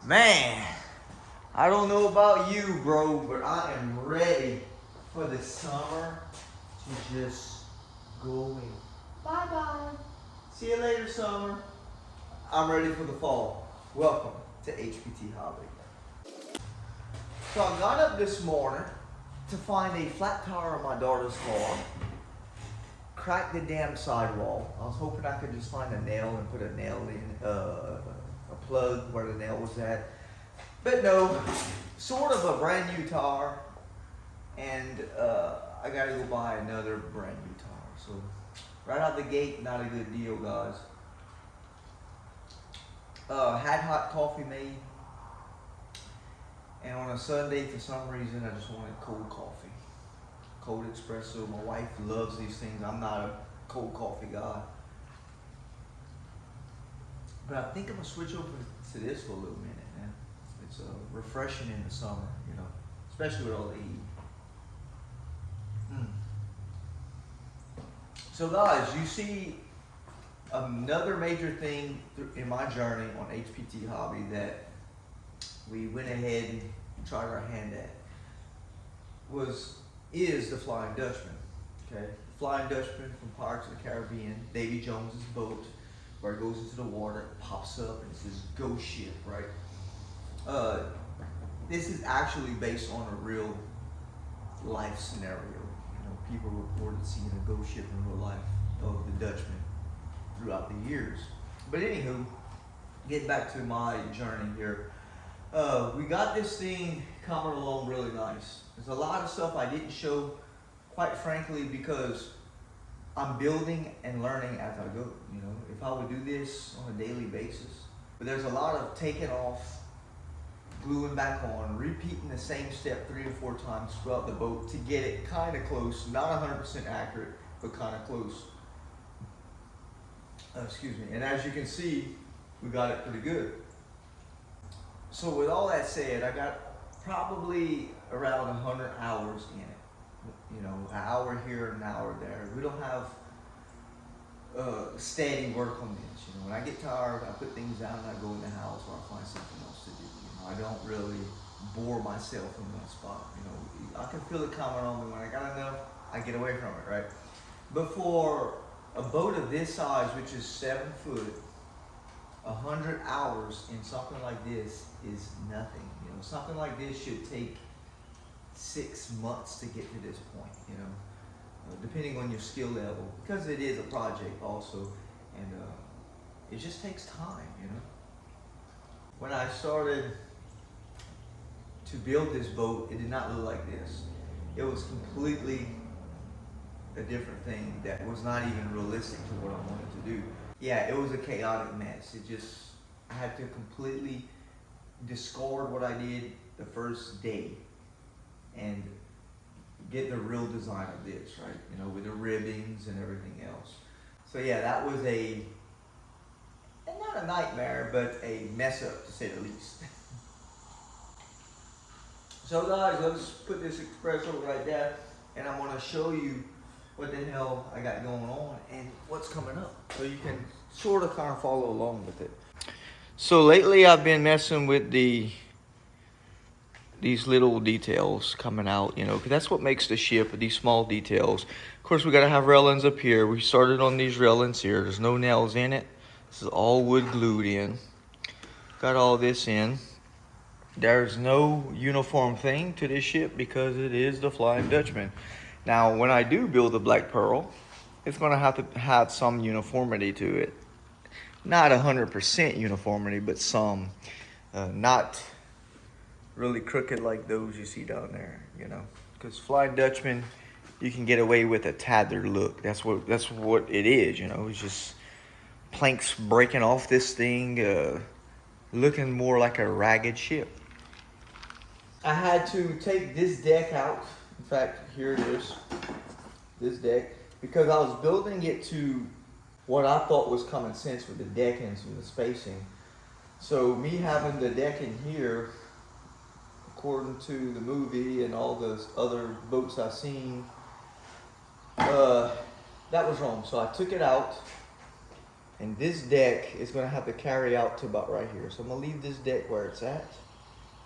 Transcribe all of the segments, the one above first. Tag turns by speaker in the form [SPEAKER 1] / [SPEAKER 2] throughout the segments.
[SPEAKER 1] Man, I don't know about you, bro, but I am ready for the summer to just go away. Bye-bye. See you later, summer. I'm ready for the fall. Welcome to HPT Hobby. So I got up this morning to find a flat tire on my daughter's car, cracked the damn sidewall. I was hoping I could just find a nail and put a nail in, a plug where the nail was at. But no, sort of a brand new tire, and I gotta go buy another brand new tire. So right out the gate, not a good deal, guys. Had hot coffee made, and on a Sunday, for some reason, I just wanted cold coffee. Cold espresso. My wife loves these things. I'm not a cold coffee guy. But I think I'm gonna switch over to this for a little minute, man. It's refreshing in the summer, you know, especially with all the heat. So guys, you see another major thing in my journey on HPT Hobby that we went ahead and tried our hand at is the Flying Dutchman. Okay, Flying Dutchman from Pirates of the Caribbean, Davy Jones's boat, where it goes into the water, it pops up, and it's this ghost ship, right? This is actually based on a real life scenario. You know, people reported seeing a ghost ship in real life of the Dutchman throughout the years. But anywho, getting back to my journey here, we got this thing coming along really nice. There's a lot of stuff I didn't show, quite frankly, because I'm building and learning as I go. You know, if I would do this on a daily basis, but there's a lot of taking off, gluing back on, repeating the same step 3 or 4 times throughout the boat to get it kind of close, not 100% accurate, but kind of close. Excuse me. And as you can see, we got it pretty good. So with all that said, I got probably around 100 hours in it. You know, an hour here, an hour there. We don't have steady work on this. You know, when I get tired, I put things down and I go in the house or I find something else to do. You know, I don't really bore myself in one spot. You know, I can feel it coming on me. When I got enough, I get away from it, right? But for a boat of this size, which is 7 foot, 100 hours in something like this is nothing. You know, something like this should take 6 months to get to this point, you know, depending on your skill level, because it is a project also, and it just takes time, you know. When I started to build this boat, it did not look like this. It was completely a different thing that was not even realistic to what I wanted to do. Yeah, it was a chaotic mess. I had to completely discard what I did the first day and get the real design of this, right? You know, with the ribbings and everything else. So yeah, that was not a nightmare, but a mess up to say the least. So guys, let's put this espresso right there, and I'm gonna show you what the hell I got going on and what's coming up, so you can sort of kind of follow along with it. So lately I've been messing with these little details coming out, you know, because that's what makes the ship, these small details. Of course, we got to have railings up here. We started on these railings here. There's no nails in it. This is all wood glued in. Got all this in. There's no uniform thing to this ship because it is the Flying Dutchman. Now, when I do build the Black Pearl, it's going to have some uniformity to it. Not 100% uniformity, but some. Not really crooked like those you see down there, you know. Because Flying Dutchman, you can get away with a tattered look. That's what it is, you know. It's just planks breaking off this thing, looking more like a ragged ship. I had to take this deck out. In fact, here it is, this deck, because I was building it to what I thought was common sense with the deckings and the spacing. So me having the decking here, according to the movie and all those other boats I've seen, that was wrong. So I took it out And this deck is gonna have to carry out to about right here. So I'm gonna leave this deck where it's at,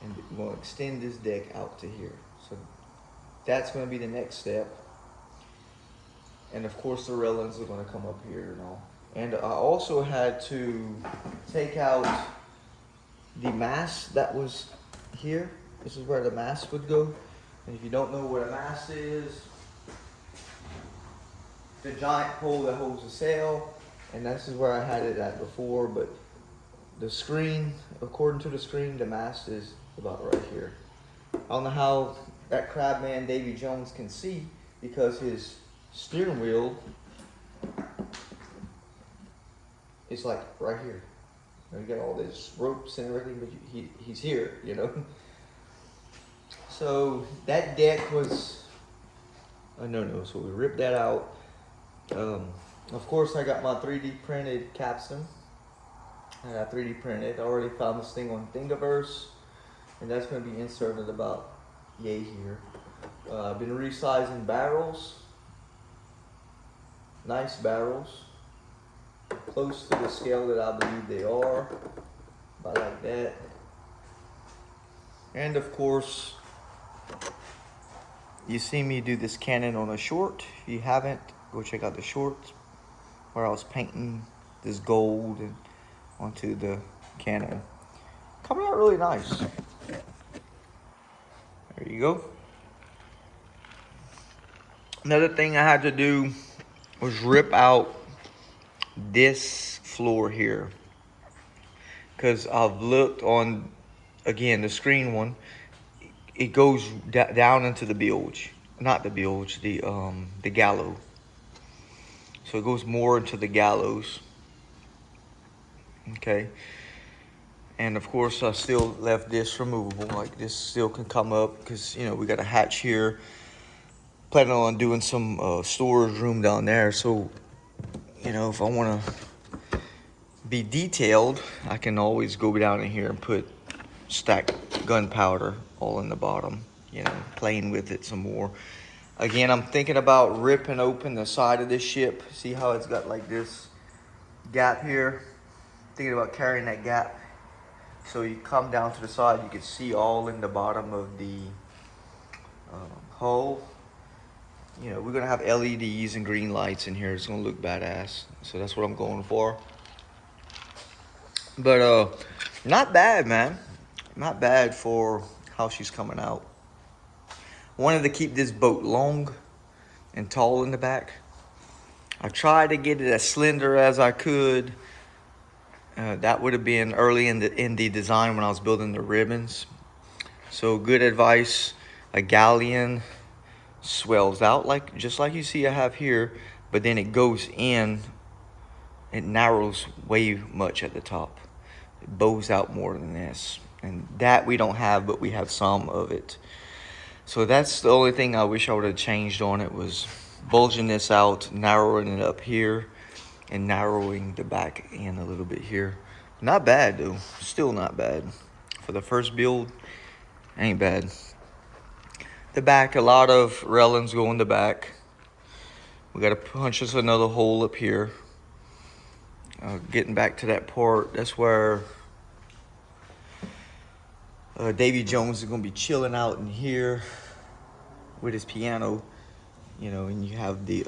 [SPEAKER 1] and I'm gonna extend this deck out to here. So that's gonna be the next step. And of course the railings are gonna come up here and all. And I also had to take out the mast that was here. This is where the mast would go. And if you don't know what a mast is, the giant pole that holds the sail, and this is where I had it at before, but the screen, according to the screen, the mast is about right here. I don't know how that crab man Davy Jones can see, because his steering wheel is like right here. You got all these ropes and everything, but he's here, you know. So that deck was a no-no, so we ripped that out. Of course, I got my 3D printed capstan. I got 3D printed. I already found this thing on Thingiverse, and that's going to be inserted about yay here. I've been resizing barrels. Nice barrels. Close to the scale that I believe they are. About like that. And of course, you see me do this cannon on a short. If you haven't, go check out the shorts where I was painting this gold and onto the cannon. Coming out really nice. There you go. Another thing I had to do was rip out this floor here, because I've looked on, again, the screen one. It goes down into the bilge, not the bilge, the gallows. So it goes more into the gallows. Okay. And of course, I still left this removable. Like, this still can come up because, you know, we got a hatch here. Planning on doing some storage room down there. So, you know, if I want to be detailed, I can always go down in here and put stacked gunpowder all in the bottom, you know, playing with it some more. Again, I'm thinking about ripping open the side of this ship. See how it's got like this gap here? Thinking about carrying that gap. So you come down to the side, you can see all in the bottom of the hull. You know, we're gonna have LEDs and green lights in here. It's gonna look badass. So that's what I'm going for. But not bad, man. Not bad for how she's coming out. Wanted to keep this boat long and tall in the back. I tried to get it as slender as I could. That would have been early in the design when I was building the ribbons. So good advice. A galleon swells out like just like you see I have here, but then it goes in. It narrows way much at the top. It bows out more than this, and that we don't have, but we have some of it. So that's the only thing I wish I would have changed on it, was bulging this out, narrowing it up here, and narrowing the back end a little bit here. Not bad though, still not bad. For the first build, ain't bad. The back, a lot of railings go in the back. We gotta punch us another hole up here. Getting back to that part, that's where Davy Jones is gonna be chilling out in here with his piano, you know, and you have the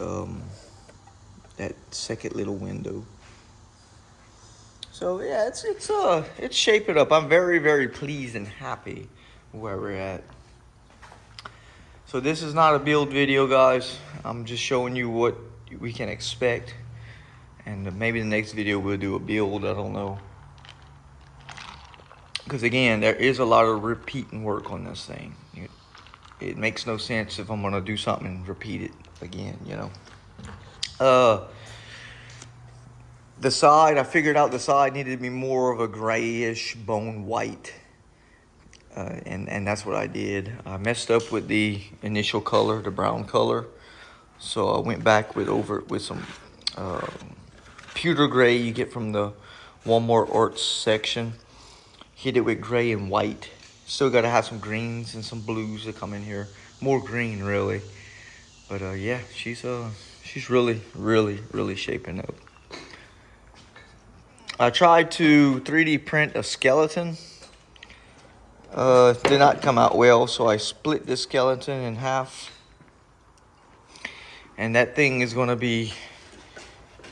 [SPEAKER 1] that second little window. So yeah, it's shaping up. I'm very, very pleased and happy where we're at. So this is not a build video, guys. I'm just showing you what we can expect, and maybe the next video we'll do a build. I don't know, because again, there is a lot of repeating work on this thing. It makes no sense if I'm gonna do something and repeat it again, you know. The side, I figured out the side needed to be more of a grayish bone white. And that's what I did. I messed up with the initial color, the brown color. So I went back with some pewter gray you get from the Walmart Arts section. Hit it with gray and white. Still got to have some greens and some blues that come in here. More green, really. But yeah, she's really, really, really shaping up. I tried to 3D print a skeleton. Did not come out well, so I split the skeleton in half. And that thing is gonna be,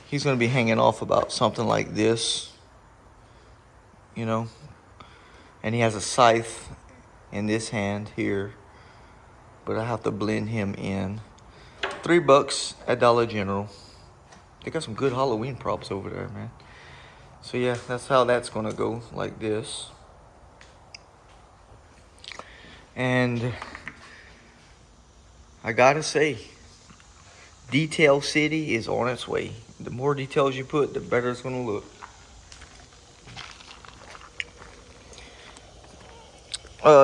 [SPEAKER 1] he's gonna be hanging off about something like this, you know. And he has a scythe in this hand here, but I have to blend him in. $3 at Dollar General. They got some good Halloween props over there, man. So yeah, that's how that's gonna go, like this. And I gotta say, Detail City is on its way. The more details you put, the better it's gonna look.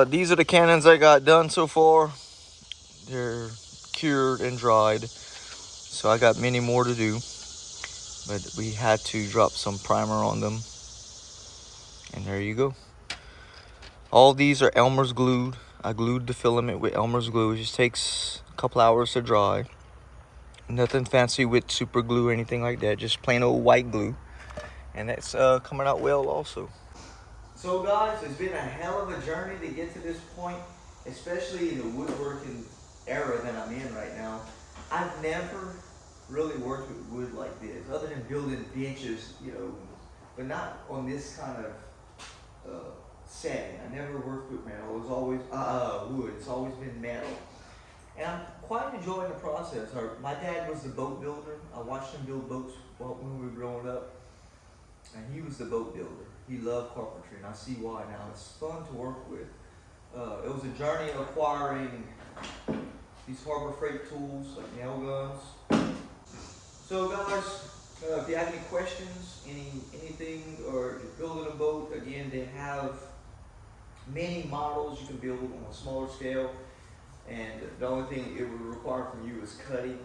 [SPEAKER 1] These are the cannons I got done so far. They're cured and dried, so I got many more to do. But we had to drop some primer on them. And there you go. All these are Elmer's glued. I glued the filament with Elmer's glue. It just takes a couple hours to dry. Nothing fancy with super glue or anything like that. Just plain old white glue. And that's coming out well also. So guys, it's been a hell of a journey to get to this point, especially in the woodworking era that I'm in right now. I've never really worked with wood like this, other than building benches, you know, but not on this kind of setting. I never worked with metal. It was always wood. It's always been metal. And I'm quite enjoying the process. My dad was the boat builder. I watched him build boats when we were growing up. And he was the boat builder. He loved carpentry, and I see why now. It's fun to work with. It was a journey acquiring these Harbor Freight tools, like nail guns. So guys, if you have any questions, anything, or you're building a boat, again, they have many models you can build on a smaller scale. And the only thing it would require from you is cutting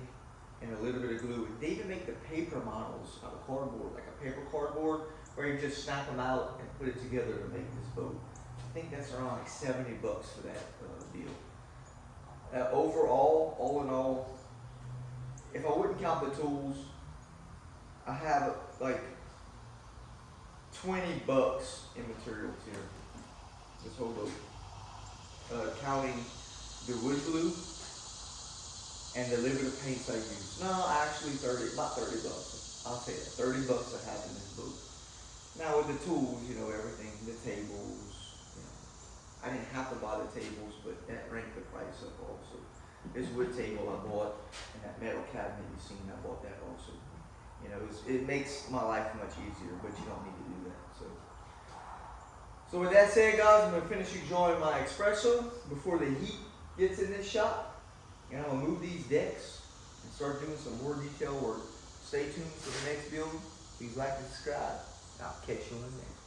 [SPEAKER 1] and a little bit of glue. They even make the paper models out of cardboard, like a paper cardboard, where you just snap them out and put it together to make this boat. I think that's around like $70 for that deal. Overall, all in all, if I wouldn't count the tools, I have like $20 in materials here. This whole boat, counting the wood glue and the little bit of paints I use. No, actually about $30. I'll say that, $30 I have in this boat. Now with the tools, you know, everything, the tables, you know, I didn't have to buy the tables, but that ranked the price up also. This wood table I bought, and that metal cabinet you've seen, I bought that also. You know, it makes my life much easier, but you don't need to do that. So with that said, guys, I'm gonna finish enjoying my espresso before the heat gets in this shop. And I'm gonna move these decks and start doing some more detail work. Stay tuned for the next build. Please like and subscribe. I'll catch you in the next.